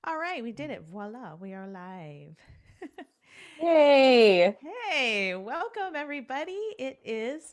All right, we did it. Voila, we are live. Yay! Hey, welcome everybody. It is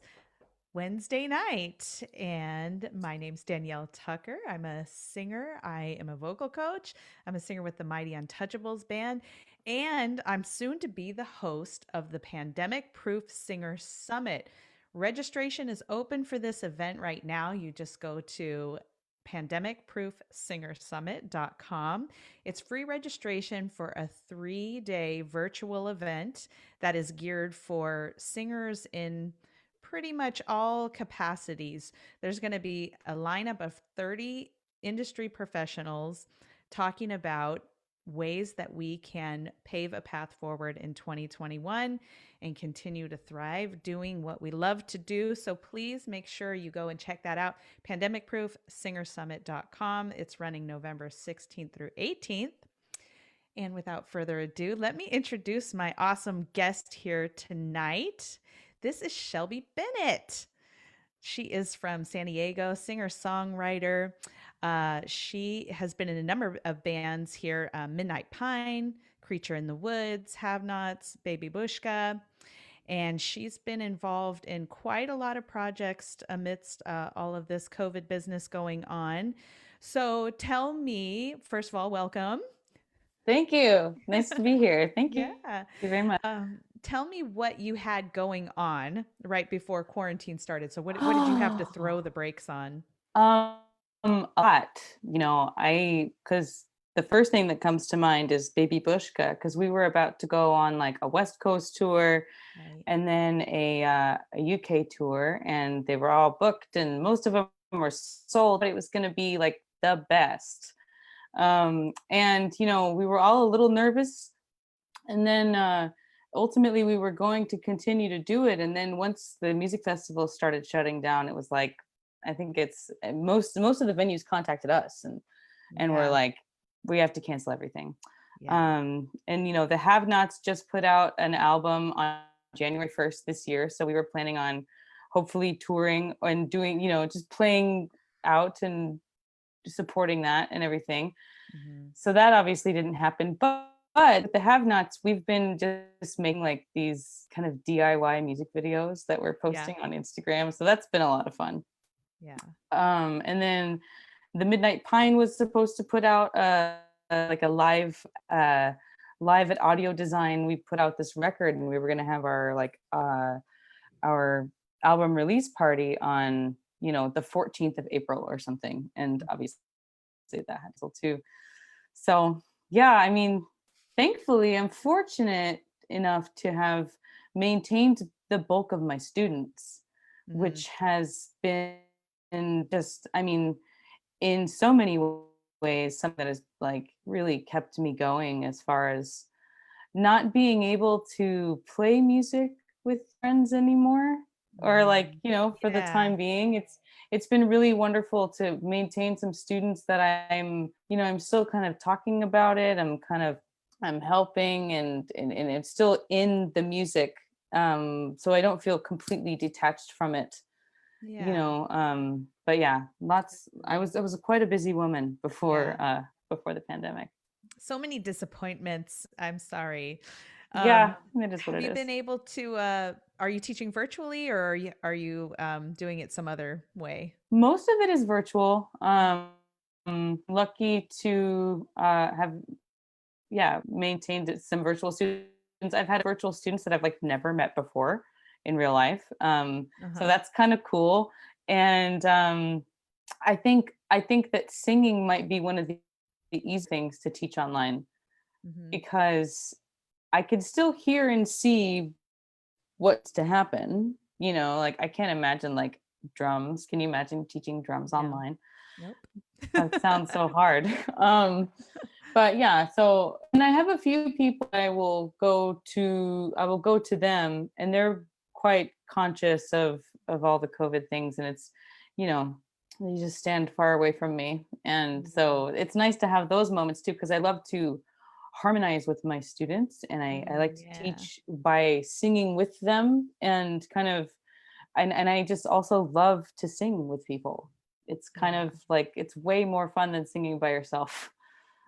Wednesday night, and my name's Danielle Tucker. I'm a singer, I am a vocal coach, I'm a singer with the Mighty Untouchables band, and I'm soon to be the host of the Pandemic Proof Singer Summit. Registration is open for this event right now. You just go to pandemicproofsingersummit.com. It's free registration for a 3-day virtual event that is geared for singers in pretty much all capacities. There's going to be a lineup of 30 industry professionals talking about ways that we can pave a path forward in 2021 and continue to thrive doing what we love to do. So please make sure you go and check that out. Pandemicproofsingersummit.com. It's running November 16th through 18th. And without further ado, let me introduce my awesome guest here tonight. This is Shelbi Bennett. She is from San Diego, singer songwriter. She has been in a number of bands here: Midnight Pine, Creature in the Woods, Havnauts, Baby Bushka. And she's been involved in quite a lot of projects amidst all of this COVID business going on. So tell me, first of all, welcome. Thank you. Nice to be here. Thank you Yeah. very much. Tell me what you had going on right before quarantine started. So what did you have to throw the brakes on? um, a lot, because the first thing that comes to mind is Baby Bushka, because we were about to go on like a West Coast tour Right. and then a UK tour, and they were all booked, and most of them were sold. But it was going to be like the best, and we were all a little nervous. And then ultimately we were going to continue to do it, and then once the music festival started shutting down, it was like, I think it's most of the venues contacted us, and we're Yeah. like, we have to cancel everything. Yeah. And the Have Nots just put out an album on January 1st this year, so we were planning on hopefully touring and doing, just playing out and supporting that and everything. Hmm. So that obviously didn't happen. But with the Have Nots, we've been just making like these kind of DIY music videos that we're Yeah. posting on Instagram. So that's been a lot of fun. Yeah. And then the Midnight Pine was supposed to put out like a live at Audio Design. We put out this record, and we were going to have our album release party on the 14th of April or something. And obviously that had to too. So yeah, I mean, thankfully, I'm fortunate enough to have maintained the bulk of my students, Hmm. which has been just, I mean, in so many ways, something that has like really kept me going, as far as not being able to play music with friends anymore, or like, Hmm. for the Yeah. time being. It's been really wonderful to maintain some students that I'm still kind of talking about it. I'm helping, and it's still in the music. So I don't feel completely detached from it. Yeah. But yeah, lots I was quite a busy woman Yeah. before the pandemic. So many disappointments. I'm sorry. Yeah, it is what Have it you been is. able to are you teaching virtually, or are you doing it some other way? Most of it is virtual. Lucky to have, yeah, maintained some virtual students. I've had virtual students that I've like never met before in real life. So Uh-huh. that's kind of cool. And I think that singing might be one of the easy things to teach online, Hmm. because I could still hear and see what's to happen. Like I can't imagine like drums. Can you imagine teaching drums No. online? Nope. That sounds so hard. But yeah, so, and I have a few people I will go to them, and they're quite conscious of all the COVID things, and it's, you know, they just stand far away from me. And Hmm. so it's nice to have those moments too, because I love to harmonize with my students, and I like to Yeah. teach by singing with them, and kind of, and I just also love to sing with people. It's kind Yeah. of like, it's way more fun than singing by yourself.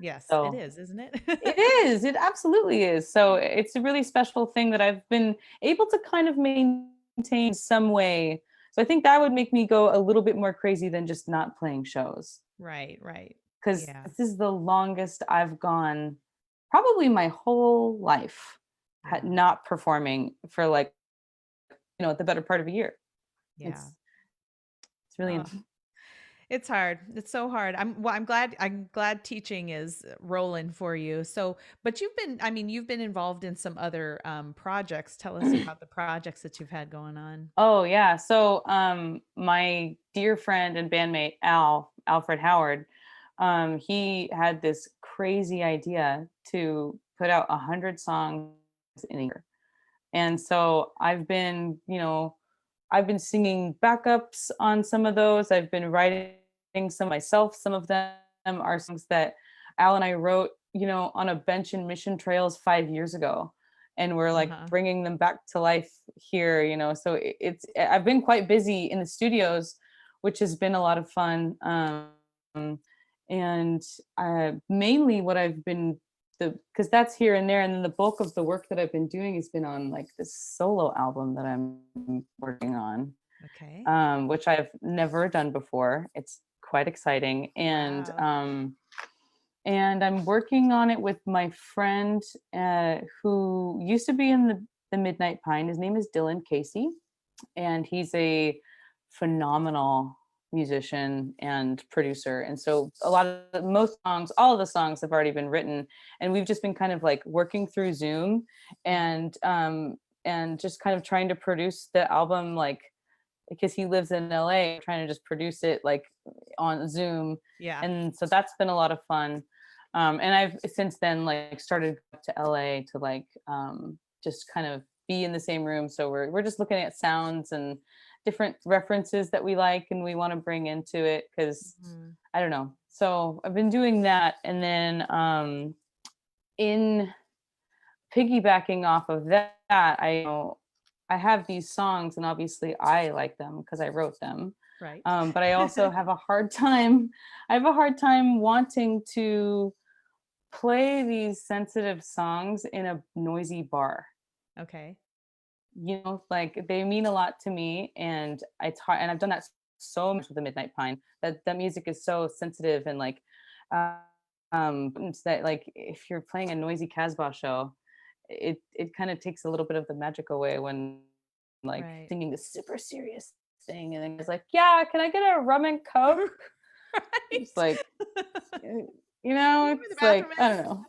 Yes, it So is, isn't it? it is. It absolutely is. So it's a really special thing that I've been able to kind of maintain some way. So I think that would make me go a little bit more crazy than just not playing shows. Right, right. Because Yeah, this is the longest I've gone, probably my whole life, yeah, not performing for like, the better part of a year. yeah. It's really, Oh, it's hard. It's so hard. I'm glad teaching is rolling for you. So, but you've been involved in some other projects. Tell us about the projects that you've had going on. oh yeah. So my dear friend and bandmate Alfred Howard, he had this crazy idea to put out 100 songs in a year. And so I've been singing backups on some of those. I've been writing some myself. Some of them are songs that Al and I wrote, on a bench in Mission Trails 5 years ago. And we're like Uh-huh. bringing them back to life here, So I've been quite busy in the studios, which has been a lot of fun. And mainly what I've been because that's here and there, and then the bulk of the work that I've been doing has been on like this solo album that I'm working on, Okay. which I've never done before. It's quite exciting, Wow. and I'm working on it with my friend who used to be in the Midnight Pine. His name is Dylan Casey, and he's a phenomenal musician and producer. And so most songs, all of the songs have already been written, and we've just been kind of like working through Zoom Mhm. and just kind of trying to produce the album, like, because he lives in LA, trying to just produce it like on Zoom. Yeah. And so that's been a lot of fun. And I've since then like started to LA to like just kind of be in the same room. So we're just looking at sounds and different references that we like and we want to bring into it, because Mhm. I don't know. So I've been doing that, and then in piggybacking off of that, I have these songs, and obviously I like them because I wrote them. Right. But I also have a hard time. I have a hard time wanting to play these sensitive songs in a noisy bar. Okay. Like they mean a lot to me, and it's hard. And I've done that so much with the Midnight Pine, that music is so sensitive, and like, uh, it's that like if you're playing a noisy Casbah show, it kind of takes a little bit of the magic away when like Right. singing this super serious thing, and then it's like, yeah, can I get a rum and coke? It's Right. like, You know where the it's like, bathroom I don't know.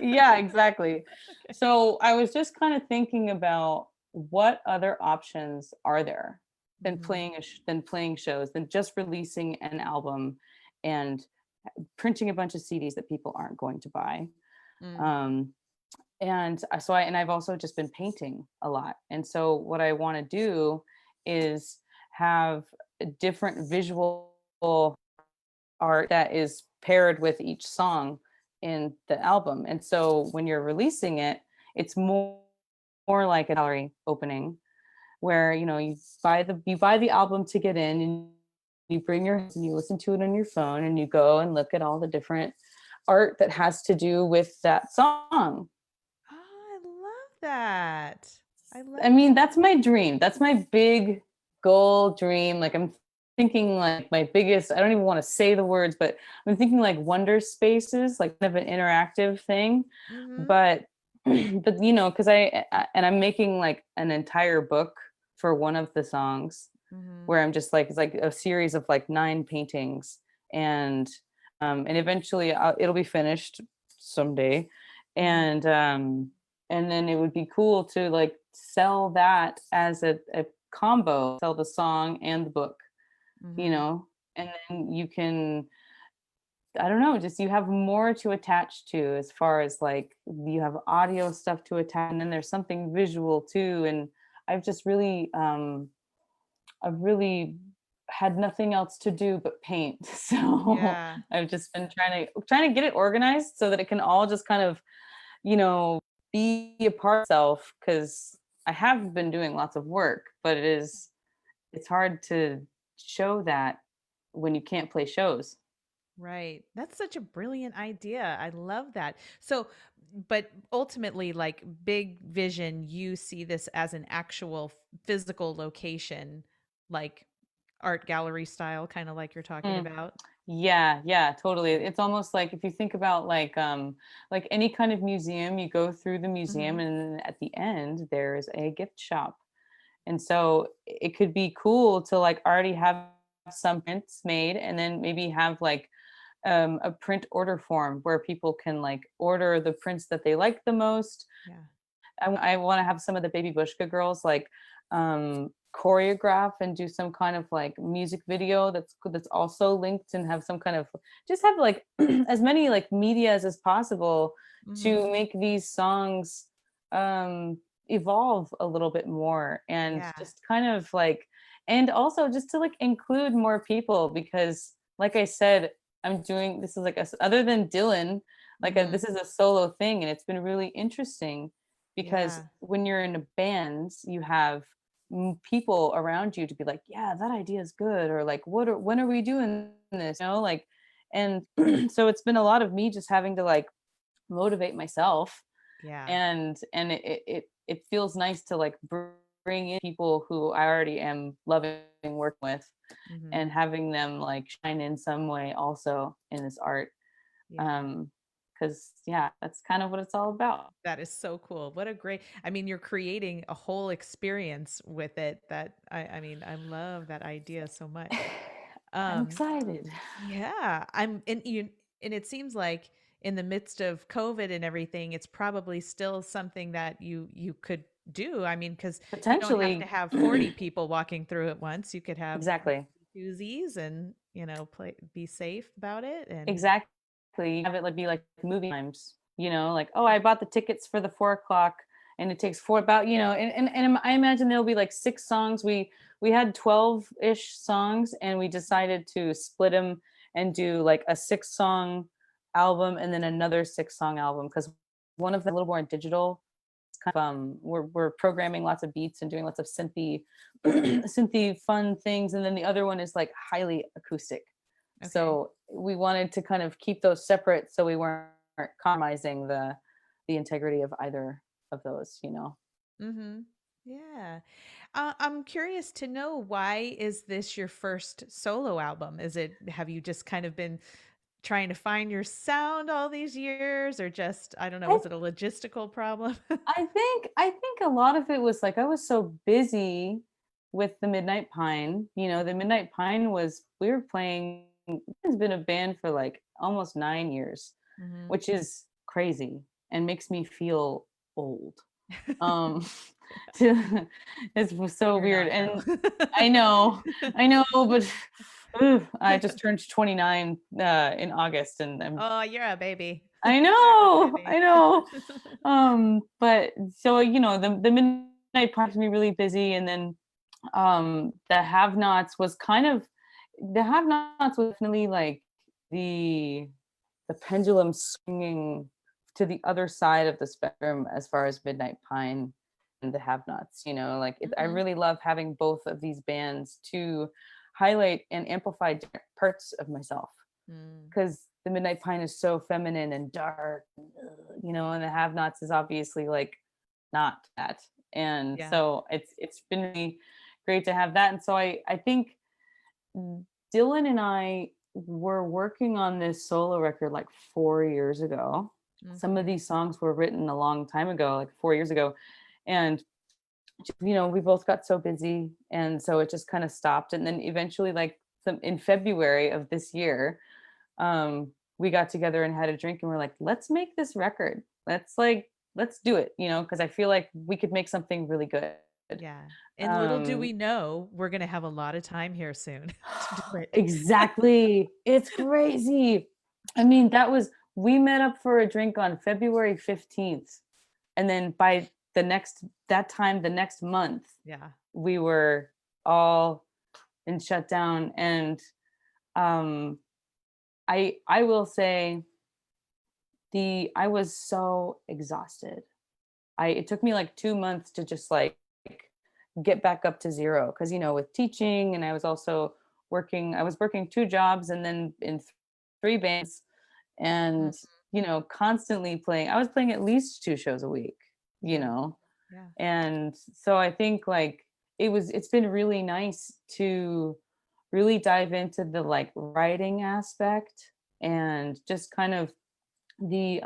is? Yeah, exactly. Okay. So I was just kind of thinking about what other options are there than Mhm. playing shows, than just releasing an album and printing a bunch of CDs that people aren't going to buy. Mm. Um, and I've also just been painting a lot. And so what I want to do is have a different visual art that is paired with each song in the album. And so when you're releasing it, it's more like a gallery opening where you buy the album to get in, and you listen to it on your phone, and you go and look at all the different art that has to do with that song. Oh, I love that. I I love mean, that. that's my dream. That's my big goal dream. Like I'm thinking like my biggest, I don't even want to say the words, but I'm thinking like wonder spaces, like kind of an interactive thing. Mhm. But but because and I'm making like an entire book for one of the songs, Mhm. where I'm just like, it's like a series of like 9 paintings, and eventually it'll be finished someday, Mhm. and then it would be cool to like sell that as a combo, sell the song and the book, Mhm. and then you can, I don't know, just you have more to attach to, as far as like you have audio stuff to attach, and then there's something visual too. And I've just really I've really had nothing else to do but paint. So Yeah. I've just been trying to get it organized so that it can all just kind of, you know, be a part of itself, because I have been doing lots of work, but it's hard to show that when you can't play shows. Right. That's such a brilliant idea. I love that. So, but ultimately, like big vision, you see this as an actual physical location, like art gallery style, kind of like you're talking Mm, about. yeah, yeah, totally. It's almost like if you think about like any kind of museum, you go through the museum Hmm. and then at the end there's a gift shop. And so it could be cool to like already have some prints made and then maybe have like a print order form where people can like order the prints that they like the most. Yeah. I want to have some of the Baby Bushka girls like choreograph and do some kind of like music video that's also linked and have some kind of just have like as many like medias as possible Hmm. to make these songs um evolve a little bit more and Yeah. just kind of like and also just to like include more people because like I said I'm doing this is like other than Dylan like Hmm. this is a solo thing and it's been really interesting because Yeah. when you're in a band you have people around you to be like yeah that idea is good or like when are we doing this like and so it's been a lot of me just having to like motivate myself Yeah. and it feels nice to like bring in people who I already am loving working with Hmm. and having them like shine in some way also in this art Yeah. um because yeah that's kind of what it's all about. That is so cool. What a great, I mean, you're creating a whole experience with it that I mean, I love that idea so much. I'm Um, excited. yeah, and it seems like in the midst of COVID and everything, it's probably still something that you could do. I mean, because you don't have to Potentially. have 40 people walking through at once. You could have Exactly. twosies and, play, be safe about it. And Exactly. Have it like be like movie times, like, oh, I bought the tickets for the 4 o'clock and it takes four about, and I imagine there'll be like 6 songs. We had 12-ish songs and we decided to split them and do like a 6-song album and then another 6-song album because one of them a little more digital. It's kind of we're programming lots of beats and doing lots of synthy synthy fun things. And then the other one is like highly acoustic. okay. So we wanted to kind of keep those separate so we weren't compromising the integrity of either of those. Mm-hmm. Yeah. I'm curious to know, why is this your first solo album? Have you just kind of been trying to find your sound all these years, or just, I don't know, I was it a logistical problem? I think a lot of it was like I was so busy with the Midnight Pine. The Midnight Pine was we were playing it's been a band for like almost 9 years, Hmm. which is crazy and makes me feel old. Um to it's so You're weird not and though. I know, but I just turned 29 in August and Oh, you're a baby. I You're a know, baby. I know. But so the midnight part me really busy, and then the have-nots was kind of the have-nots was definitely like the the pendulum swinging to the other side of the spectrum as far as Midnight Pine and the have-nots. Like I Hmm. really love having both of these bands to highlight and amplify different parts of myself Mm. because the Midnight Pine is so feminine and dark, and the have-nots is obviously like not that. And Yeah. so it's been really great to have that. And so I think Dylan and I were working on this solo record like 4 years ago. Some of Hmm. these songs were written a long time ago, like 4 years ago. And we both got so busy. And so it just kind of stopped. And then eventually, like in February of this year, we got together and had a drink and we're like, let's make this record. Let's do it, because I feel like we could make something really good. Yeah. And little do Um, we know, we're going to have a lot of time here soon to do it. exactly. It's crazy. I mean, we met up for a drink on February 15th. And then by the next month, Yeah. we were all in shutdown. And um, I will say I was so exhausted. It took me like 2 months to just like get back up to zero because with teaching and I was working 2 jobs and then in 3 bands Mm, and, constantly playing. I was playing at least 2 shows a week, you yeah. know? Yeah. And so I think like it's been really nice to really dive into the like writing aspect and just kind of the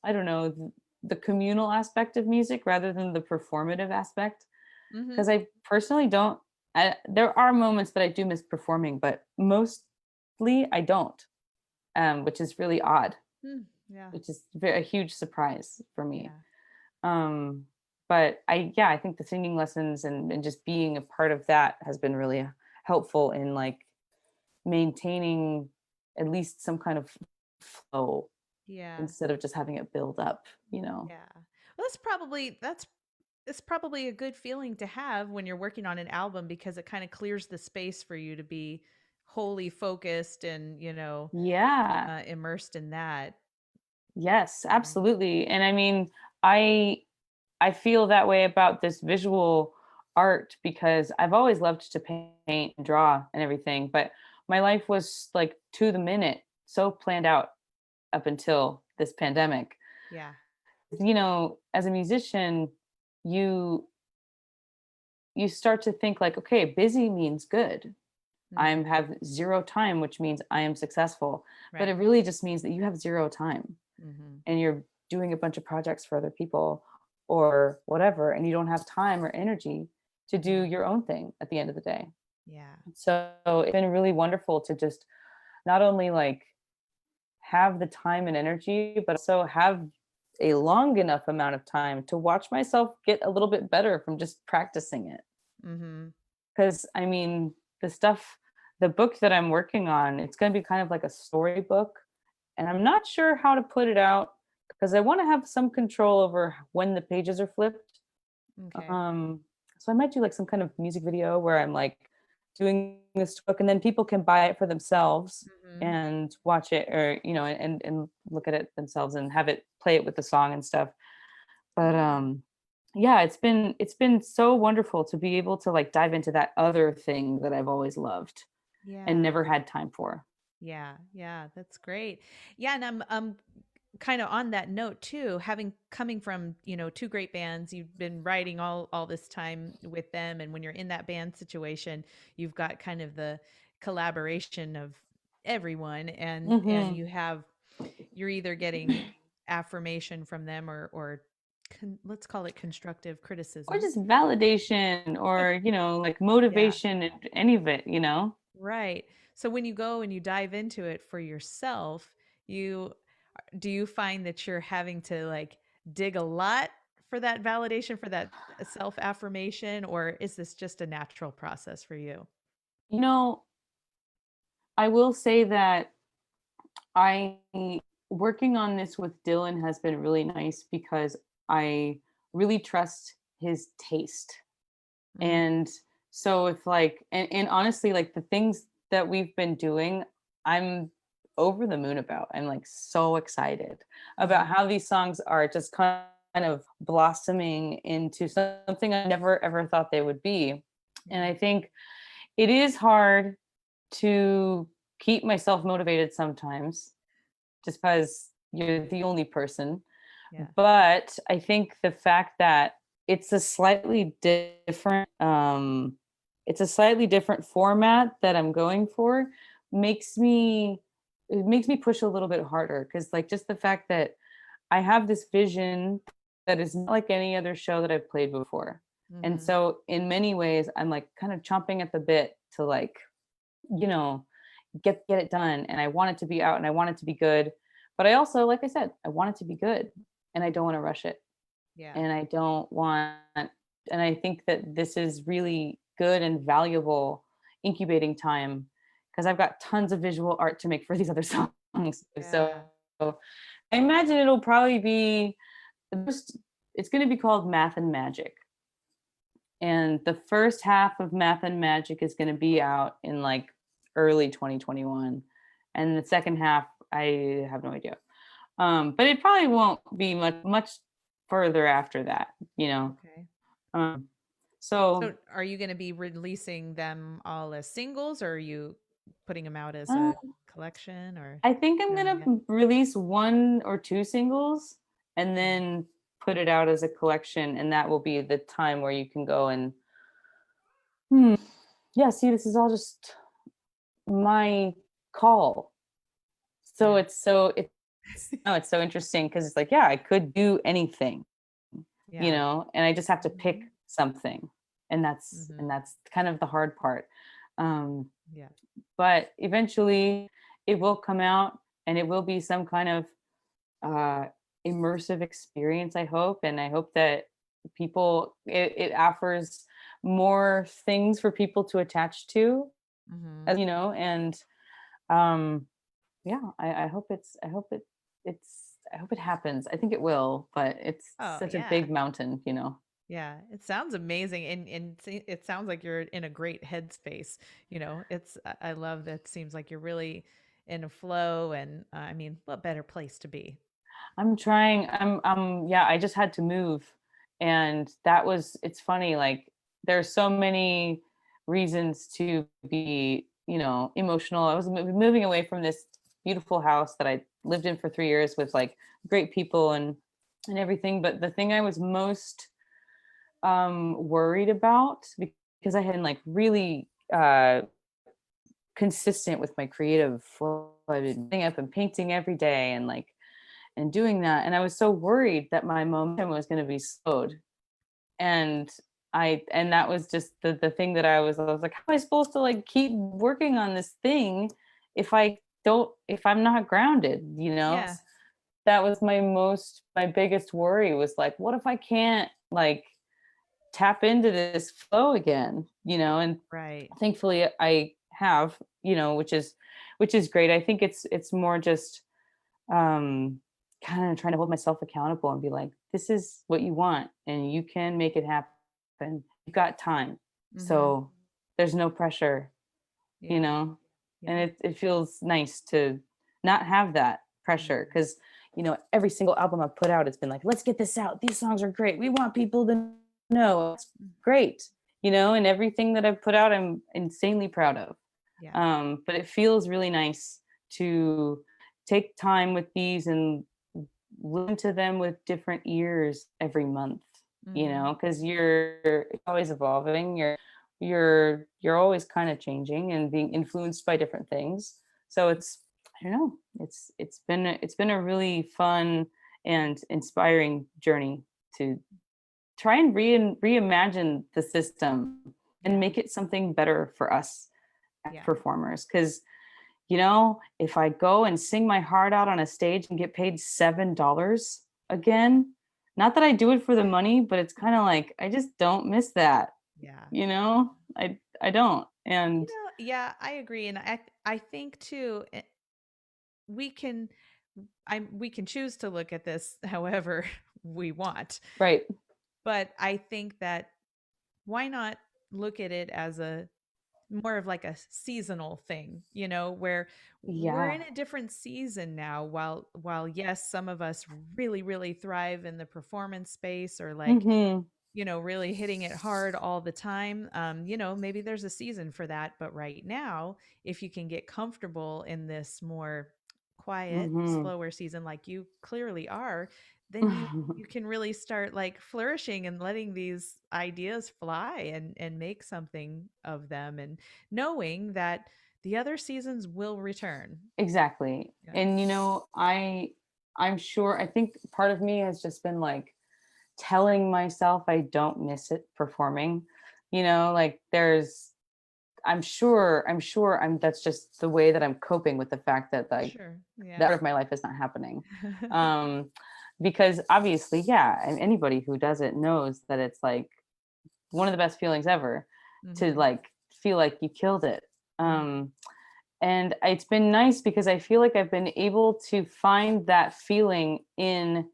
I don't know, the communal aspect of music rather than the performative aspect. Mhm. Because I personally don't. There are moments that I do miss performing, but mostly I don't, which is really odd, Mm, yeah. which is a huge surprise for me. Yeah. Um, but yeah, I think the singing lessons and just being a part of that has been really helpful in like maintaining at least some kind of flow Yeah. instead of just having it build up, Yeah. Well, that's it's probably a good feeling to have when you're working on an album because it kind of clears the space for you to be wholly focused and, Yeah. immersed in that. Yes, Yeah. absolutely. And I mean, I I feel that way about this visual art because I've always loved to paint and draw and everything, but my life was like to the minute, so planned out up until this pandemic. Yeah. As a musician, you you start to think like, okay, busy means good. I Mm, have zero time, which means I am successful. But it right. really just means that you have zero time Mhm. and you're doing a bunch of projects for other people or whatever, and you don't have time or energy to do Yeah. your own thing at the end of the day. Yeah. So it's been really wonderful to just not only like have the time and energy, but also have a long enough amount of time to watch myself get a little bit better from just practicing it. Mhm. Because I mean, the book that I'm working on, it's going to be kind of like a storybook. And I'm not sure how to put it out because I want to have some control over when the pages are flipped. Okay. Um, so I might do like some kind of music video where I'm like doing this book and then people can buy it for themselves Mhm. and watch it or, and look at it themselves and have it play it with the song and stuff. But Yeah. yeah, it's been so wonderful to be able to like dive into that other thing that I've always loved and Yeah. never had time for. Yeah. Yeah. That's great. Yeah, and I'm kind of on that note too, having coming from, two great bands, you've been writing all this time with them, and when you're in that band situation, you've got kind of the collaboration of everyone, and Mhm. you're either getting affirmation from them or let's call it constructive Or criticism. just validation or, like Yeah. motivation and any of it. Right. So when you go and you dive into it for yourself, you do you find that you're having to like dig a lot for that validation, for that self affirmation, or is this just a natural process for you? You know, I will say that I working on this with Dylan has been really nice because I really trust his taste. Mm, And so if like and honestly like the things that we've been doing, I'm over the moon about. I'm like so excited about mhm. how these songs are just kind of blossoming into something I never ever thought they would be. And Yeah. I think it is hard to keep myself motivated sometimes just because you're the only person. Yeah. But I think the fact that it's a slightly different it's a slightly different format that I'm going for makes me it makes me push a little bit harder because like just the fact that I have this vision that is not like any other show that I've played before. And Mhm. so in many ways I'm like kind of chomping at the bit to like, you know, get it done and I want it to be out and I want it to be good. But I also, like I said, I want it to be good and I don't want to rush it. Yeah. And I don't want and I think that this is really good and valuable incubating time because I've got tons of visual art to make for these other songs. So Yeah. I imagine it'll probably be just it's going to be called Math and Magic. And the first half of Math and Magic is going to be out in like early 2021. And the second half, I have no idea. But it probably won't be much further after that. Okay. Um, So so are you going to be releasing them all as singles, or are you putting them out as Uh, a collection, or I think I'm I don't know gonna yet? release 1 or 2 singles and Yeah. then put it out as a collection, and that will be the time where you can go and, hmm, yeah, see, this is all just my call. So Yeah. it's so interesting because it's like, yeah, I could do anything, Yeah. and I just have to pick Mhm. something, and Mhm. that's kind of the hard part. Um, Yeah. but eventually, it will come out, and it will be some kind of uh, immersive experience. I hope, and I hope that it offers more things for people to attach to, Mhm. as and um, yeah, I hope I hope it happens. I think it will, but it's Oh, such a yeah. big mountain. Yeah, it sounds amazing, and it sounds like you're in a great headspace. It's I love that. Seems like you're really in a flow, and I mean, what better place to be? I'm trying. Yeah, I just had to move. And it's funny, like there's so many reasons to be, emotional. I was moving away from this beautiful house that I lived in for 3 years with like great people and everything, but the thing I was most worried about, because I had been like really consistent with my creative flow. I've been getting up and painting every day and doing that. And I was so worried that my momentum was going to be slowed. And and that was just the thing that I was like, how am I supposed to like keep working on this thing if I'm not grounded? Yeah. That was my biggest worry was like, what if I can't like tap into this flow again? And Right. thankfully I have, which is great. I think it's more just um kind of trying to hold myself accountable and be like, this is what you want and you can make it happen. You've got time. Mhm. So there's no pressure, you Yeah. know? And Yeah. it feels nice to not have that pressure Mhm. because every single album I've put out, it's been like, let's get this out. These songs are great. We want people to know. It's Mm. great. And everything that I've put out, I'm insanely proud of. Yeah. But it feels really nice to take time with these and listen to them with different ears every month, Mhm. because you're always evolving. You're always kind of changing and being influenced by different things. So I don't know. It's been a really fun and inspiring journey to try and reimagine the system and Yeah. make it something better for us as Yeah. performers. Because if I go and sing my heart out on a stage and get paid $7 again, not that I do it for the money, but it's kind of like I just don't miss that. Yeah. I don't. And Yeah, I agree, and I think too, we can we can choose to look at this however we want, right. but I think that why not look at it as a more of like a seasonal thing, where we're Yeah. in a different season now. While yes, some of us really thrive in the performance space, or like, Mhm. really hitting it hard all the time. Maybe there's a season for that, but right now, if you can get comfortable in this more quiet, Mhm. slower season like you clearly are, then you can really start like flourishing and letting these ideas fly, and make something of them, and knowing that the other seasons will return. Exactly. Yeah. And I'm sure I think part of me has just been like telling myself I don't miss it performing. Like I'm that's just the way that I'm coping with the fact that like Sure. Yeah. that part of my life is not happening. Um because obviously, yeah, and anybody who does it knows that it's like one of the best feelings ever to Mhm. like feel like you killed it. Mhm. Um and it's been nice because I feel like I've been able to find that feeling in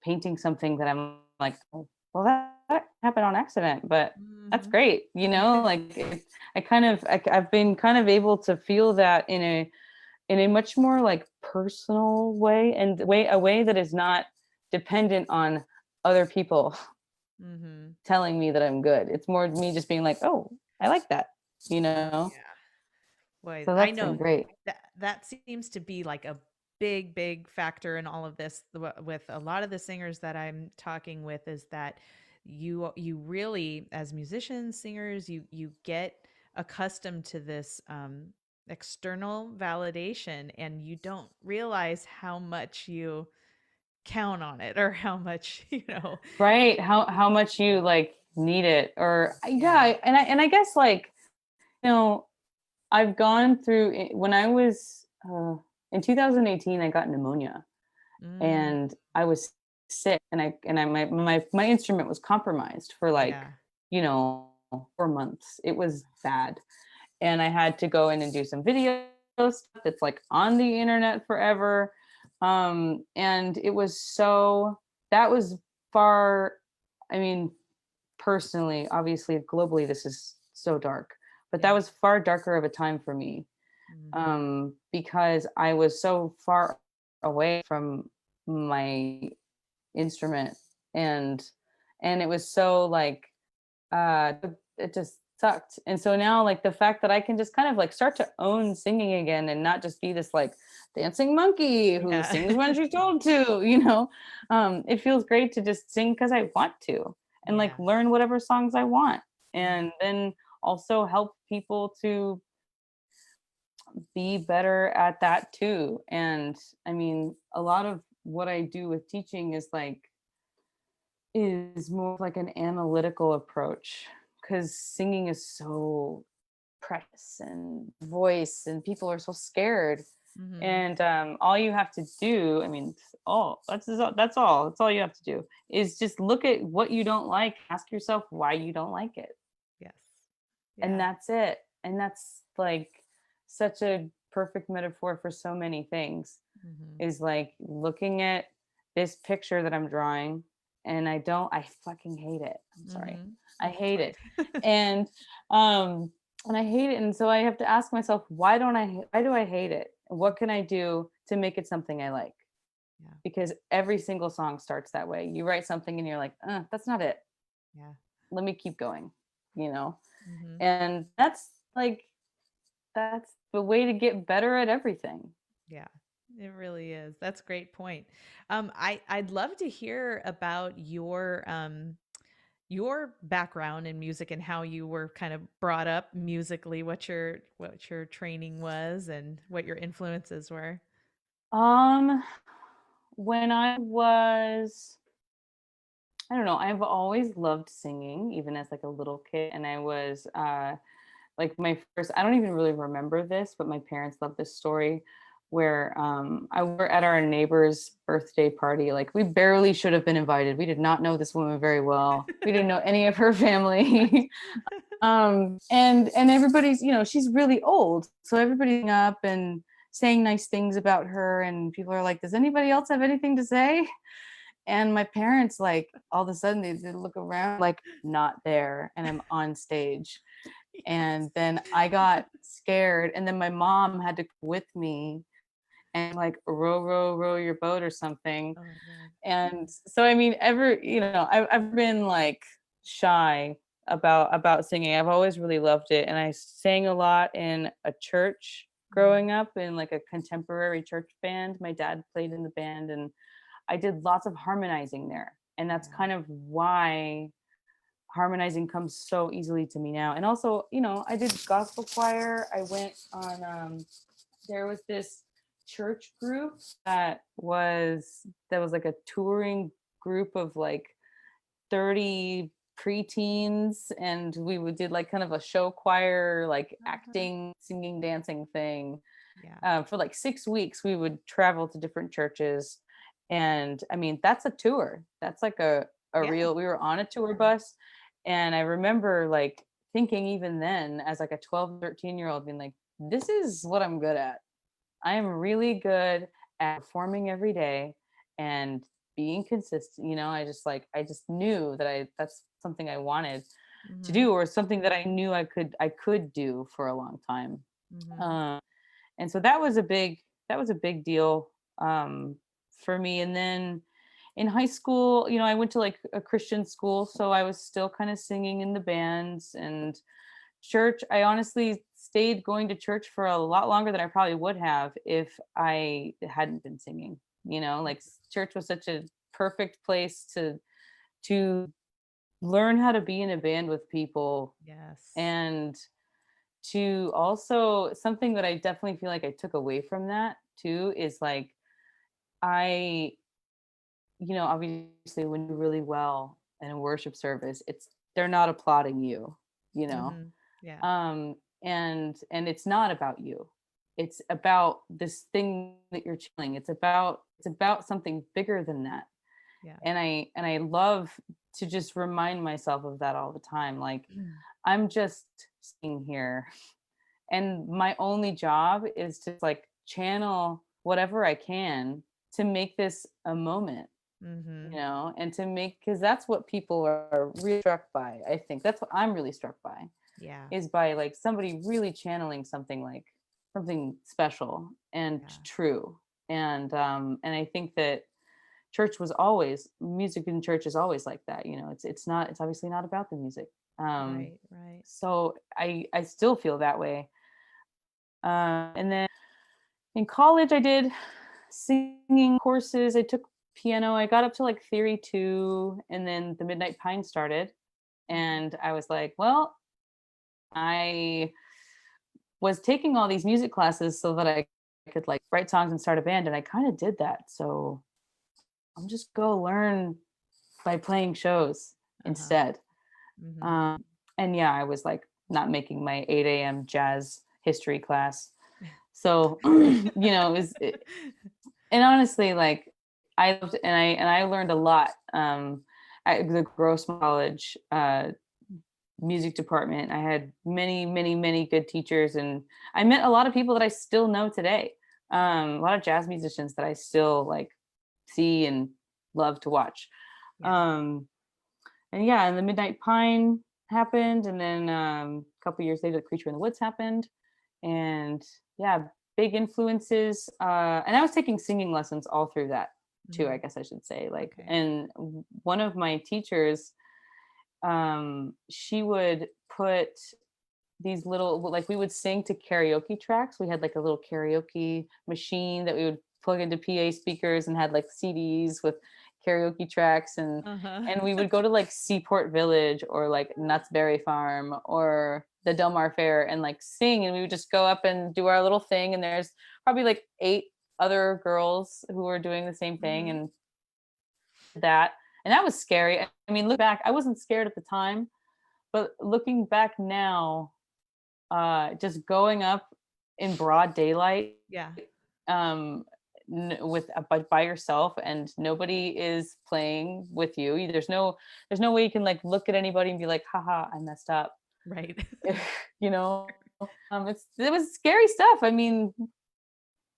painting something that I'm like, oh, well, that happened on accident, but that's Mhm. great. Like I've been kind of able to feel that in a much more like personal way, and a way that is not dependent on other people Mhm. telling me that I'm good. It's more me just being like, oh, I like that, you know? Yeah. Boy, So I that's been know great. that seems to be like a big factor in all of this with a lot of the singers that I'm talking with is that you really as musicians, singers, you get accustomed to this external validation and you don't realize how much you count on it or how much, Right. How much you like need it or yeah. yeah, and I guess like, you know, I've gone through when I was in 2018 I got pneumonia Mm, and I was sick and I my instrument was compromised for like, yeah. 4 months. It was bad. And I had to go in and do some video stuff that's like on the internet forever. And it was so that was far, I mean, personally, obviously, globally, this is so dark, but that Yeah. was far darker of a time for me Mm, because I was so far away from my instrument and and it was so like uh it just sucked. And so now like the fact that I can just kind of like start to own singing again and not just be this like dancing monkey who yeah. sings when she's told to, it feels great to just sing because I want to and like Yeah. learn whatever songs I want Mhm. and then also help people to be better at that too. And I mean a lot of what I do with teaching is more like an analytical approach because singing is so precious and voice and people are so scared Mhm. and all you have to do, I mean, all that's all you have to do is just look at what you don't like, ask yourself why you don't like it, Yes. and Yeah. that's it. And that's like such a perfect metaphor for so many things, Mhm. is like looking at this picture that I'm drawing and I fucking hate it. I'm sorry. Mhm. I That's hate fine. it. And um and I hate it. And so I have to ask myself, why do I hate it? What can I do to make it something I like? Yeah. Because every single song starts that way. You write something and you're like, that's not it. Yeah. Let me keep going, you know? Mhm. And that's the way to get better at everything. Yeah. It really is. That's a great point. I'd love to hear about your background in music and how you were kind of brought up musically, what your training was and what your influences were. Um when I was I don't know, I've always loved singing even as like a little kid, and I was like my first I don't even really remember this, but my parents love this story where I were at our neighbor's birthday party. Like we barely should have been invited. We did not know this woman very well. We didn't know any of her family. And everybody's, she's really old. So everybody's up and saying nice things about her and people are like, does anybody else have anything to say? And my parents, like, all of a sudden they look around, like, not there. And I'm on stage. Yes. And then I got scared. And then my mom had to come with me and like row your boat or something. Oh my God. And so, I mean, I've been like shy about singing. I've always really loved it. And I sang a lot in a church Mhm. growing up in like a contemporary church band. My dad played in the band and I did lots of harmonizing there. And that's Yeah. kind of why harmonizing comes so easily to me now. And also, I did gospel choir. I went on there was this church group that was like a touring group of like 30 preteens, and we would did like kind of a show choir, like Uh-huh. acting, singing, dancing thing. Yeah. For like 6 weeks we would travel to different churches, and I mean that's a tour. That's like a Yeah. real we were on a tour bus, and I remember like thinking even then as like a 12, 13 year old being like, this is what I'm good at. I am really good at performing every day and being consistent. I just knew that that's something I wanted to Mhm. do, or something that I knew I could do for a long time. Mhm. Um, and so that was a big deal for me. And then in high school, I went to like a Christian school, so I was still kind of singing in the bands and church, I honestly stayed going to church for a lot longer than I probably would have if I hadn't been singing. Like church was such a perfect place to learn how to be in a band with people, Yes. and to also, something that I definitely feel like I took away from that too is like, I obviously when you do really well in a worship service, they're not applauding you, you know. Mhm. Yeah. Um and it's not about you. It's about this thing that you're channeling. It's about something bigger than that. Yeah. And I love to just remind myself of that all the time. Like, I'm just sitting here, and my only job is to like channel whatever I can to make this a moment, Mhm. and to make, because that's what people are really struck by. I think that's what I'm really struck by, Yeah. is by like somebody really channeling something, like something special and Yeah. true. And I think that church was always, music in church is always like that. It's obviously not about the music. Right, right. So I still feel that way. And then in college I did singing courses. I took piano. I got up to like theory 2, and then the Midnight Pine started, Mhm. and I was like, well, I was taking all these music classes so that I could like write songs and start a band, and I kind of did that. So I'm just go learn by playing shows Uh-huh. instead. Mhm. Um, and yeah, I was like not making my 8 a.m. jazz history class. So, and honestly, like I loved, and I learned a lot at the Gross College music department. I had many, many, many good teachers, and I met a lot of people that I still know today. A lot of jazz musicians that I still like see and love to watch. Yeah. Um, and yeah, and the Midnight Pine happened, and then a couple years later, the Creature in the Woods happened, and yeah, big influences. And I was taking singing lessons all through that too, I Mhm. guess I should say. Like, Okay. and one of my teachers, she would put these little, like, we would sing to karaoke tracks. We had like a little karaoke machine that we would plug into PA speakers, and had like CDs with karaoke tracks, Uh-huh. and we would go to like Seaport Village or like Nutsberry Farm or the Del Mar Fair and like sing, and we would just go up and do our little thing, and there's probably like 8 other girls who were doing the same thing, Mhm. and that and that was scary. I mean, look back, I wasn't scared at the time, but looking back now, just going up in broad daylight, Yeah. um, with by yourself, and nobody is playing with you. There's no way you can like look at anybody and be like, haha, I messed up. Right. you know, it was scary stuff. I mean,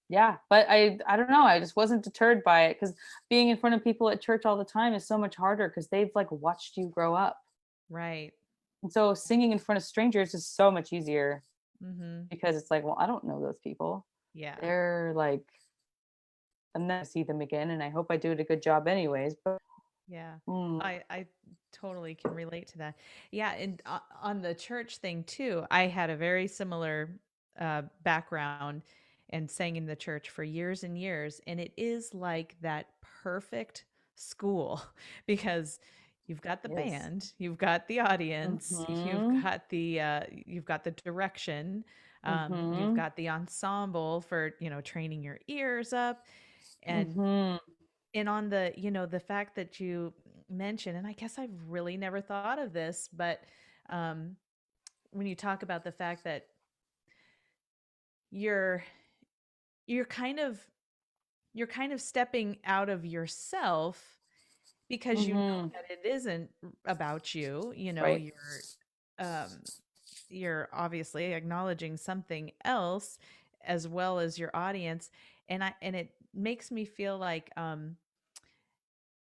yeah, but I don't know. I just wasn't deterred by it, because being in front of people at church all the time is so much harder, because they've like watched you grow up. Right. And so singing in front of strangers is so much easier, Mhm. because it's like, well, I don't know those people. Yeah. They're like, I'm never see them again, and I hope I do a good job anyways. But Yeah. mm, I totally can relate to that. Yeah, and on the church thing too, I had a very similar background and sang in the church for years and years, and it is like that perfect school because you've got the yes, band, you've got the audience, mm-hmm, you've got the direction, you've mm-hmm, got the ensemble for, training your ears up, and mm-hmm, on the, the fact that you mentioned, and I guess I've really never thought of this, but um, when you talk about the fact that you're you're kind of you're kind of stepping out of yourself because you know mm-hmm, that it isn't about you, right, um you're obviously acknowledging something else as well as your audience, and it makes me feel like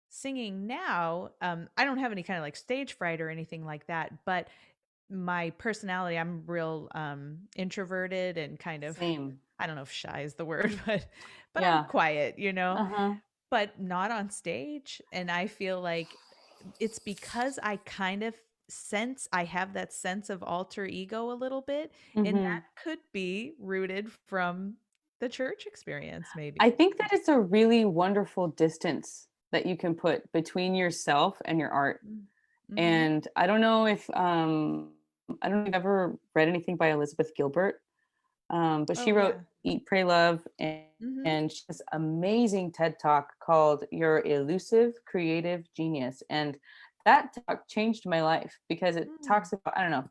singing now, I don't have any kind of like stage fright or anything like that, but my personality, I'm real introverted and kind of, same, I don't know if shy is the word, but I'm yeah, quiet, uh-huh, but not on stage. And I feel like it's because I kind of sense I have that sense of alter ego a little bit, and Mm-hmm. that could be rooted from the church experience I maybe. think that it's a really wonderful distance that you can put between yourself and your art. Mm. Mhm. And I don't know if I don't know if you've ever read anything by Elizabeth Gilbert, but she Oh, wrote yeah. Eat, Pray, Love, Mhm. and she has this amazing TED talk called Your Elusive Creative Genius. And that talk changed my life because it Mm. talks about, I don't know,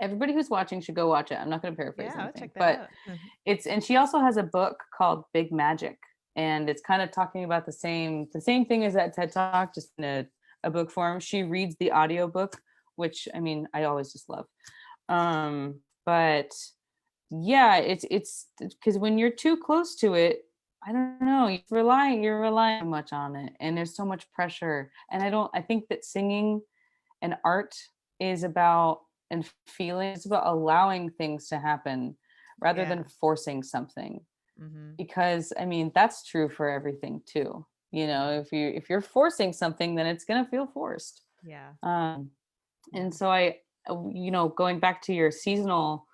everybody who's watching should go watch it. I'm not going to paraphrase Yeah, I'll anything, check that but out. and she also has a book called Big Magic, and it's kind of talking about the same thing as that TED talk, just in a book form. She reads the audiobook, which I mean I always just love. But yeah, it's because when you're too close to it, I don't know, you're relying much on it, and there's so much pressure. And I think that singing and art is about, and feeling, it's about allowing things to happen rather Yeah. than forcing something. Mhm. Because I mean that's true for everything too. If you're forcing something, then it's going to feel forced. Yeah. um Yeah. and so going back to your seasonal,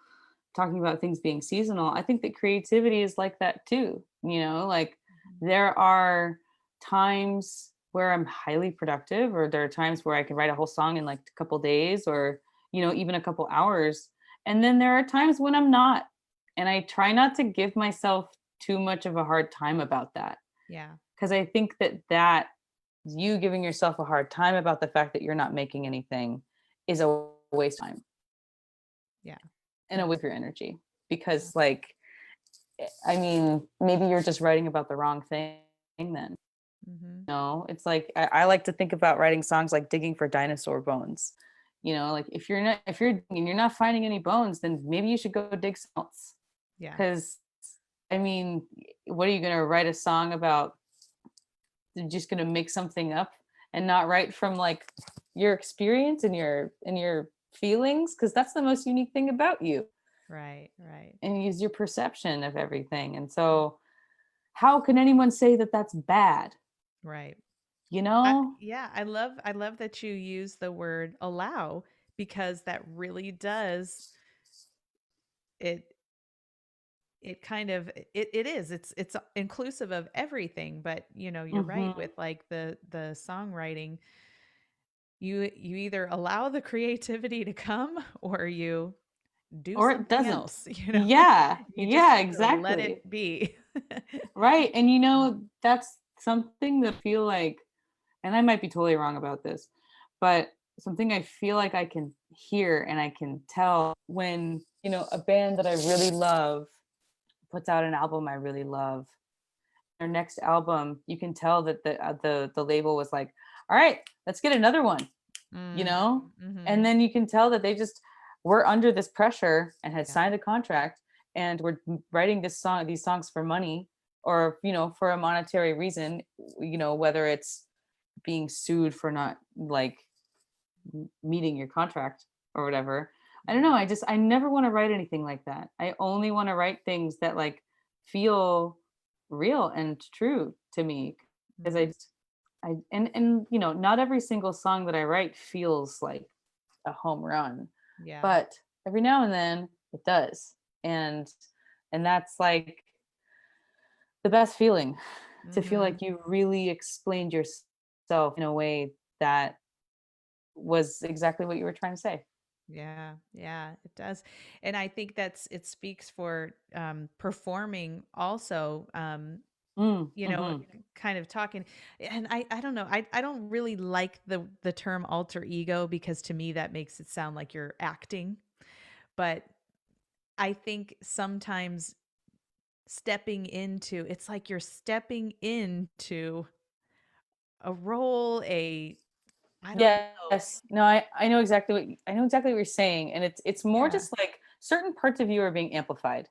talking about things being seasonal, I think that creativity is like that too. Like, Mhm. there are times where I'm highly productive, or there are times where I can write a whole song in like a couple days, or even a couple hours. And then there are times when I'm not. And I try not to give myself too much of a hard time about that, Yeah. because I think that you giving yourself a hard time about the fact that you're not making anything is a waste of time Yeah. and a waste of your energy. Yeah. Because, like, I mean, maybe you're just writing about the wrong thing then. Mhm. No, it's like I like to think about writing songs like digging for dinosaur bones. Like, if you're not finding any bones, then maybe you should go dig some else. Yeah. Because I mean, what are you gonna write a song about? You're just gonna make something up and not write from like your experience and your feelings, because that's the most unique thing about you, Right, right. and use your perception of everything. And so how can anyone say that that's bad? Right. You know? Yeah, I love that you use the word allow because that really does it it kind of it is it's inclusive of everything, but you're right Hmm. with like the songwriting. You either allow the creativity to come or you do Or it something doesn't. else, Yeah. you just Yeah, have to let exactly. it be. Right. And that's something that I feel like, and I might be totally wrong about this, but something I feel like I can hear and I can tell when, a band that I really love puts out an album I really love. Their next album, you can tell that the label was like, "All right, let's get another one," you Mm, know? And mhm. then you can tell that they just were under this pressure and had Yeah. signed a contract, and were writing these songs for money, or, for a monetary reason, whether it's being sued for not, like, meeting your contract or whatever. I don't know. Mhm. I never want to write anything like that. I only want to write things that, like, feel real and true to me. Because Mhm. and not every single song that I write feels like a home run, Yeah. but every now and then it does. And that's like the best feeling, to feel Mhm. like you really explained yourself in a way that was exactly what you were trying to say. Yeah, yeah, it does. And I think it speaks for performing also, Mm, you know, mhm. kind of talking. And I don't know. I don't really like the term alter ego because to me that makes it sound like you're acting. But I think sometimes it's like you're stepping into a role, I don't know. Yes. No, I know exactly what you're saying, and it's more Yeah. just like certain parts of you are being amplified,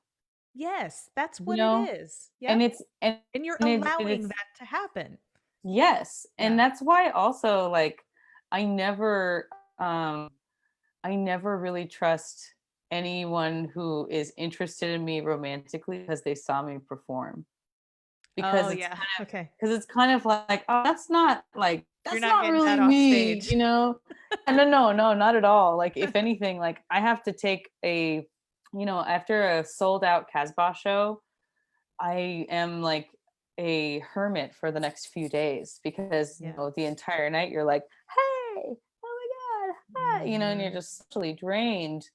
Yes, that's you what it know? is. And Yep. it's and And you're it's allowing that to happen. yes, and Yeah. that's why also, like, I never um I never really trust anyone who is interested in me romantically because they saw me perform. because Oh yeah. Okay. it's kind of like, oh, You're that's not not getting really that off me, stage. And no, not at all. Like, if anything, like, I have to take after a sold out Casbah show, I am like a hermit for the next few days, because Yeah. the entire night you're like, hey, oh my god, hi, and you're Mhm. just totally drained.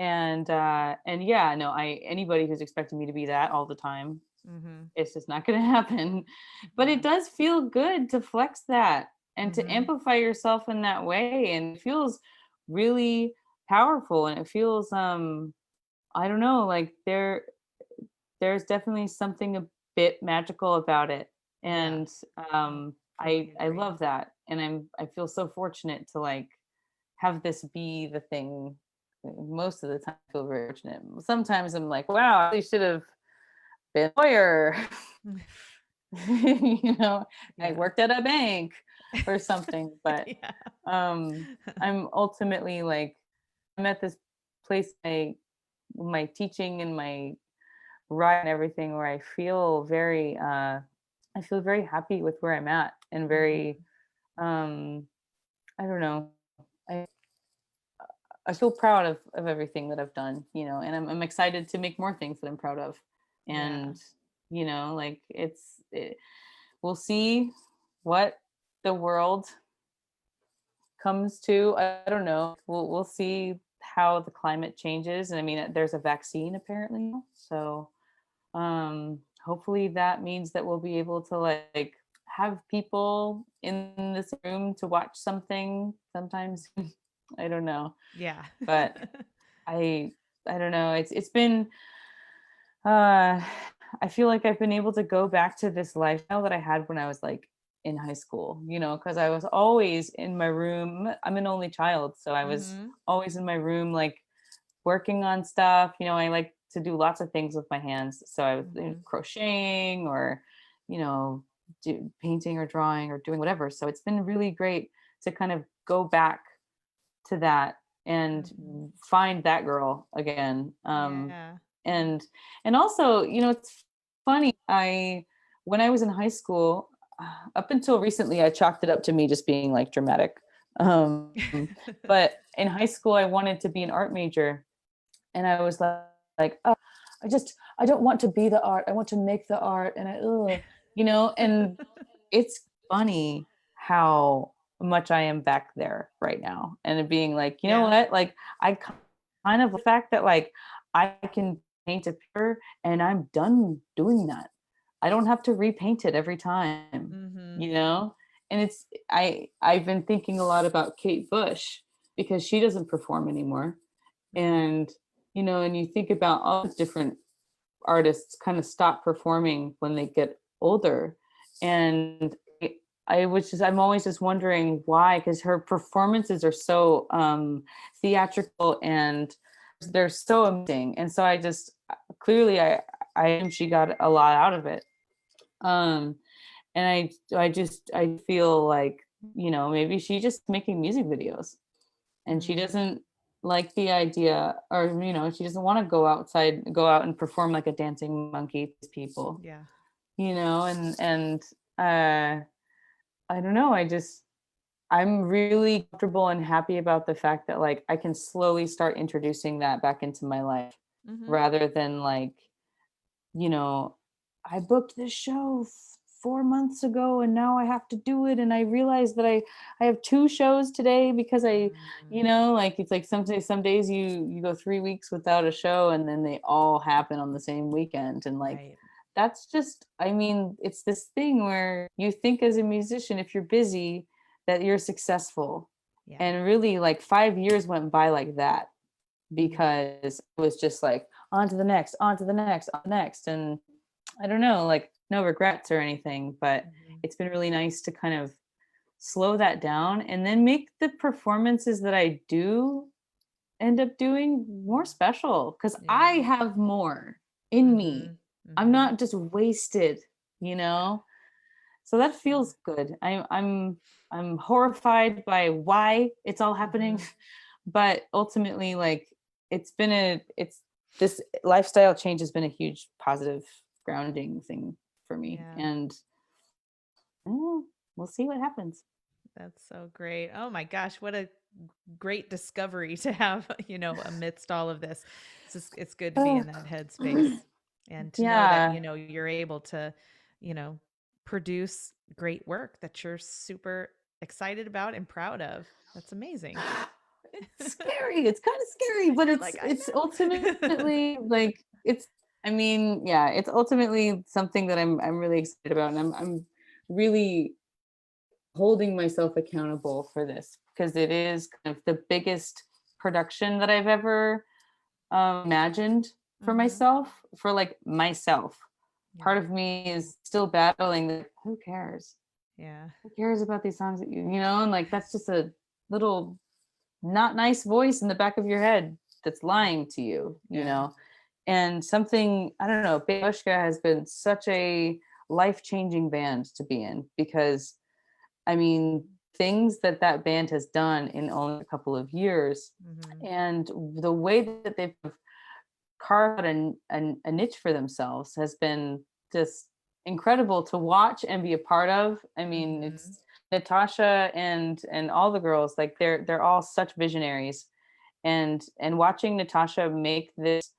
And yeah, no, I anybody who's expecting me to be that all the time, Mhm. it's just not going to happen. But Yeah. it does feel good to flex that and to Mhm. amplify yourself in that way, and it feels really powerful, and it feels I don't know, like there's definitely something a bit magical about it. Yeah. And I I totally I agree. love that, and I feel so fortunate to like have this be the thing. Most of the time I feel very fortunate. Sometimes I'm like, wow, I really should have been a lawyer. I Yeah. worked at a bank or something. But Yeah. um I'm ultimately like, I'm at this place, my teaching and my ride and everything, where I feel very happy with where I'm at, and very Mhm. um I don't know. I I feel proud of everything that I've done, and I'm excited to make more things that I'm proud of. Yeah. And like, we'll see what the world comes to. I don't know. We'll see how the climate changes. And I mean, there's a vaccine apparently now. So hopefully that means that we'll be able to like have people in this room to watch something sometimes. I don't know. Yeah. But I I don't know. It's been uh I feel like I've been able to go back to this lifestyle that I had when I was like in high school, because I was always in my room. I'm an only child, so I was Mhm. always in my room, like working on stuff. I like to do lots of things with my hands. So I was Mhm. crocheting, or, painting or drawing or doing whatever. So it's been really great to kind of go back to that and Mhm. find that girl again. Yeah. And also, it's funny. When I was in high school, up until recently, I chalked it up to me just being like dramatic. But in high school, I wanted to be an art major, and I was like, oh, I don't want to be the art. I want to make the art, and and it's funny how much I am back there right now, and it being like, you know Yeah. what, like I kind of the fact that like I can paint a picture and I'm done doing that. I don't have to repaint it every time, Mhm. you know? And I've been thinking a lot about Kate Bush, because she doesn't perform anymore. Mhm. And and you think about all the different artists kind of stop performing when they get older. And I'm always just wondering why, because her performances are so theatrical, and they're so amazing. And so I just clearly I she got a lot out of it. um and I feel like, maybe she's just making music videos, and she Mhm. doesn't like the idea, or she doesn't want to go out and perform like a dancing monkey to people. Yeah. And uh I don't know, I'm really comfortable and happy about the fact that like I can slowly start introducing that back into my life, Mhm. rather than like, you know, I booked this show 4 months ago and now I have to do it. And I realized that I have two shows today, because Mm. like it's like some days you go 3 weeks without a show, and then they all happen on the same weekend. And like, Right. that's just, I mean, it's this thing where you think as a musician, if you're busy, that you're successful. Yeah. And really, like 5 years went by like that, Mhm. because it was just like on to the next, on to the next, on to the next. And I don't know, like no regrets or anything, but Mhm. it's been really nice to kind of slow that down, and then make the performances that I do end up doing more special, because I Yeah. have more in me. Mhm. I'm Mhm. not just wasted, you Yeah. know? So that Yeah. feels good. I'm horrified by why it's all happening, Mhm. but ultimately, like, it's this lifestyle change has been a huge positive grounding thing for me. Yeah. And we'll see what happens. That's so great. Oh my gosh, what a great discovery to have, amidst all of this. It's good to be Uh, in that headspace and to know that, yeah. you're able to, you know, produce great work that you're super excited about and proud of. That's amazing. It's scary. It's kind of scary, but You're like, I it's know. ultimately like it's I mean, yeah, it's ultimately something that I'm really excited about, and I'm really holding myself accountable for this because it is kind of the biggest production that I've ever imagined for Hmm. myself, for like myself. Yeah. Part of me is still battling that who cares? Yeah. Who cares about these songs that and like that's just a little not nice voice in the back of your head that's lying to you, Yeah. And something, I don't know, Baby Bushka has been such a life-changing band to be in because I mean, things that that band has done in only a couple of years Hmm. and the way that they've carved out a niche for themselves has been just incredible to watch and be a part of. I mean, Hmm. it's Natasha and all the girls, like they're all such visionaries. And watching Natasha make this,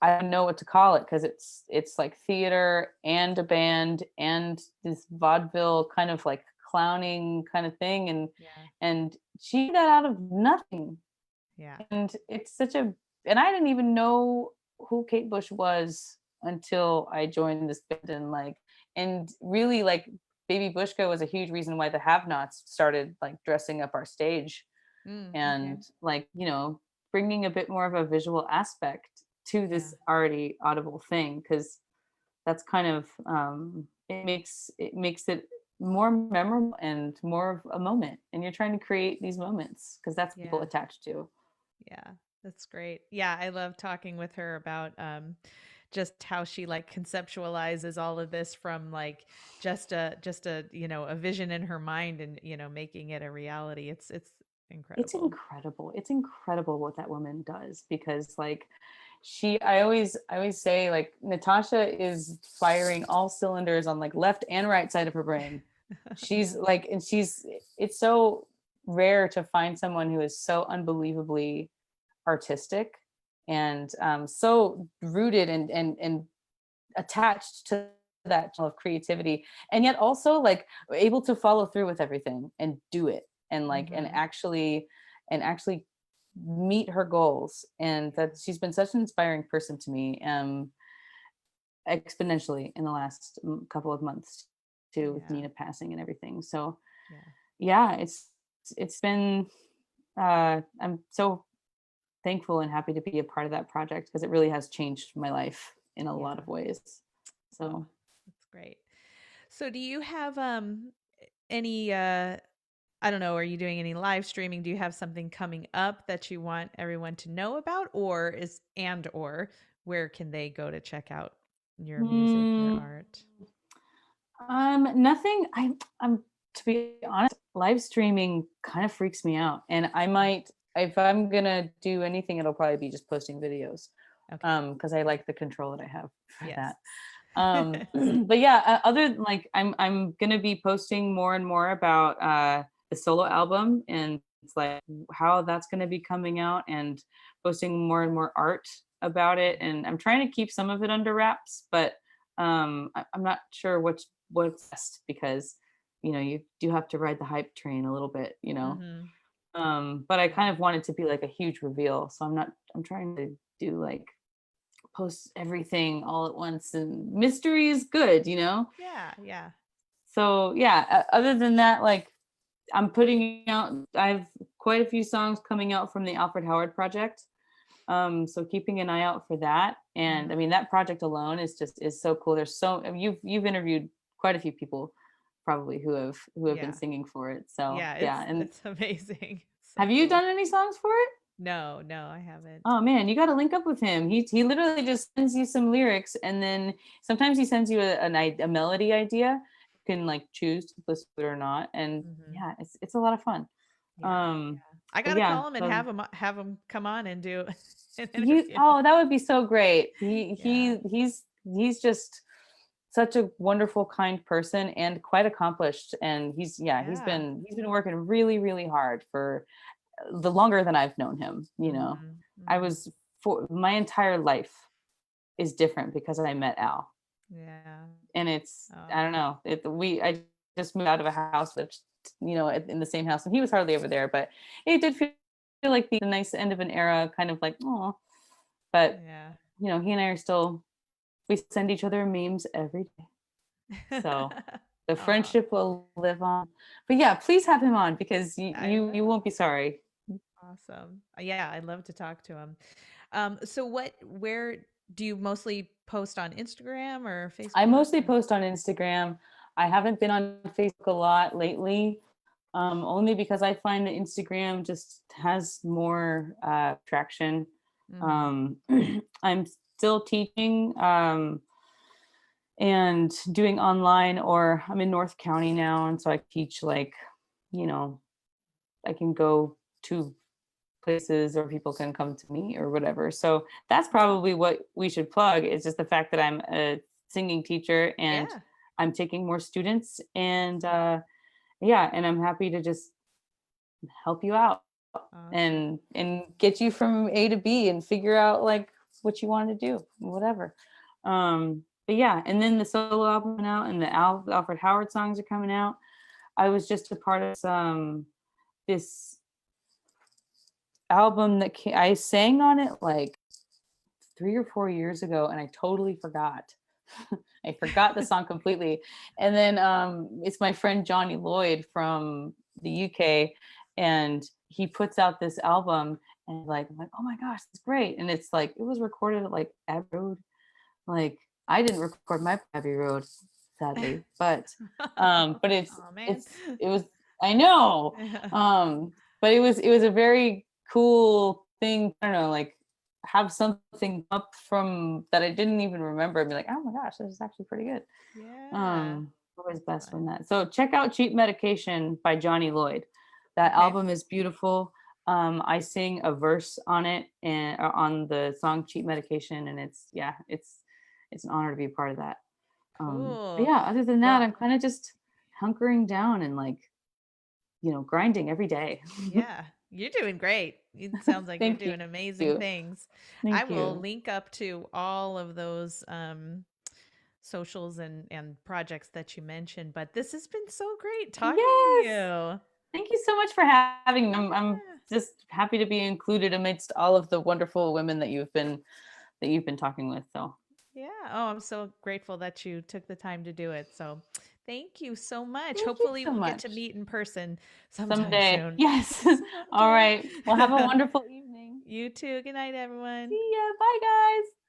I don't know what to call it because it's like theater and a band and this vaudeville kind of like clowning kind of thing, and Yeah. and she did that out of nothing. Yeah. And it's such a and I didn't even know who Kate Bush was until I joined this band, and really like Baby Bushka was a huge reason why the Havnauts started like dressing up our stage Mm, okay. and like bringing a bit more of a visual aspect to Yeah. this already audible thing, because that's kind of it makes it more memorable and more of a moment, and you're trying to create these moments because that's people Yeah. attached to. Yeah, that's great. Yeah, I love talking with her about just how she like conceptualizes all of this from like just a a vision in her mind and making it a reality. It's incredible. It's incredible what that woman does, because like I always say like Natasha is firing all cylinders on like left and right side of her brain. She's Yeah. like, and she's it's so rare to find someone who is so unbelievably artistic and so rooted and attached to that of creativity, and yet also like able to follow through with everything and do it and like Mhm. and actually meet her goals. And Yeah. that she's been such an inspiring person to me, exponentially in the last couple of months too, with Yeah. Nina passing and everything. So Yeah. yeah, it's been I'm so thankful and happy to be a part of that project because it really has changed my life in a lot Yeah. of ways. Oh, So that's great. So do you have any I don't know, are you doing any live streaming? Do you have something coming up that you want everyone to know about, or where can they go to check out your music, your mm, art? nothing. I'm to be honest, live streaming kind of freaks me out, and I Mm. might, if I'm gonna do anything, it'll probably be just posting videos, Okay. because I like the control that I have for Yes. that. But yeah, other than like I'm gonna be posting more and more about the solo album, and it's like how that's gonna be coming out, and posting more and more art about it. And I'm trying to keep some of it under wraps, but I'm not sure what's best, because you do have to ride the hype train a little bit, Mhm. but I Yeah. kind of want it to be like a huge reveal, so I'm trying to do like post everything all at once, and mystery is good. Yeah, yeah. So yeah, other than that, like I'm putting out, I have quite a few songs coming out from the Alfred Howard project, so keeping an eye out for that. And I Mhm. mean, that project alone is so cool. There's so, I mean, you've interviewed quite a few people probably who have been Yeah. singing for it, so Yeah, yeah. And it's amazing. So have you cool. done any songs for it? No, no, I haven't. Oh man, you got to link up with him. He literally just sends you some lyrics, and then sometimes he sends you a melody idea. You can like choose to listen to it or not, and Mhm. yeah, it's a lot of fun. Yeah. Um, I but gotta yeah, call him and so have him come on and do an you interview. oh that would be so great. Yeah. He's just such a wonderful, kind person and quite accomplished. And he's Yeah. he's been working really, really hard for the longer than I've known him, you know. Mhm, I mhm. was for my entire life is different because I met Al. Yeah. And it's I don't Oh, know. I just moved out of a house which in the same house and he was hardly ever there, but it did feel like the nice end of an era, kind of like, oh, but yeah. he and I are still we send each other memes every day. So the Aw, friendship will live on. But yeah, please have him on because I you will. won't be sorry. Awesome. Yeah, I'd love to talk to him. So where do you mostly post on Instagram or I Facebook mostly or? post on Instagram. I haven't been on Facebook a lot lately, only because I find that Instagram just has more traction. Mhm. Um, I'm still teaching and doing online, or I'm in North County now, and so I teach like, you know, I can go to places or people can come to me or whatever. So that's probably what we should plug is just the fact that I'm a singing teacher and Yeah. I'm taking more students and yeah, and I'm happy to just help you out Awesome. and get you from A to B and figure out like what you want to do, whatever. But yeah, and then the solo album went out and the Alfred Howard songs are coming out. I was just a part of this album I sang on it like 3 or 4 years ago, and I totally forgot. I forgot the song completely. And then it's my friend Johnny Lloyd from the UK, and he puts out this album, and like I'm like, oh my gosh, it's great. And it's like it was recorded at like Abbey Road. Like I didn't record my Abbey Road, sadly, but Oh man. it's it was I know. But it was a very cool thing. I don't know, like have something up from that I didn't even remember and be like, oh my gosh, this is actually pretty good. Yeah. Always best when Fun. that. So check out Cheap Medication by Johnny Lloyd. That Okay. album is beautiful. I sing a verse on it and on the song Cheap Medication, and it's an honor to be a part of that. But Cool. yeah, other than that, Well, I'm kind of just hunkering down and like, grinding every day. yeah, you're doing great. It sounds like you're Thank you. doing amazing things. I Thank will you. link up to all of those socials and projects that you mentioned, but this has been so great talking to Yes. you. Thank you so much for having me. I'm Yeah. just happy to be included amidst all of the wonderful women that you've been talking with. So Yeah. Oh, I'm so grateful that you took the time to do it. So, thank you so much. thank you Hopefully, so we'll get much. to meet in person sometime Someday. soon. Yes. All Someday. right. Well, have a wonderful evening. You too. Good night, everyone. See ya. Bye, guys.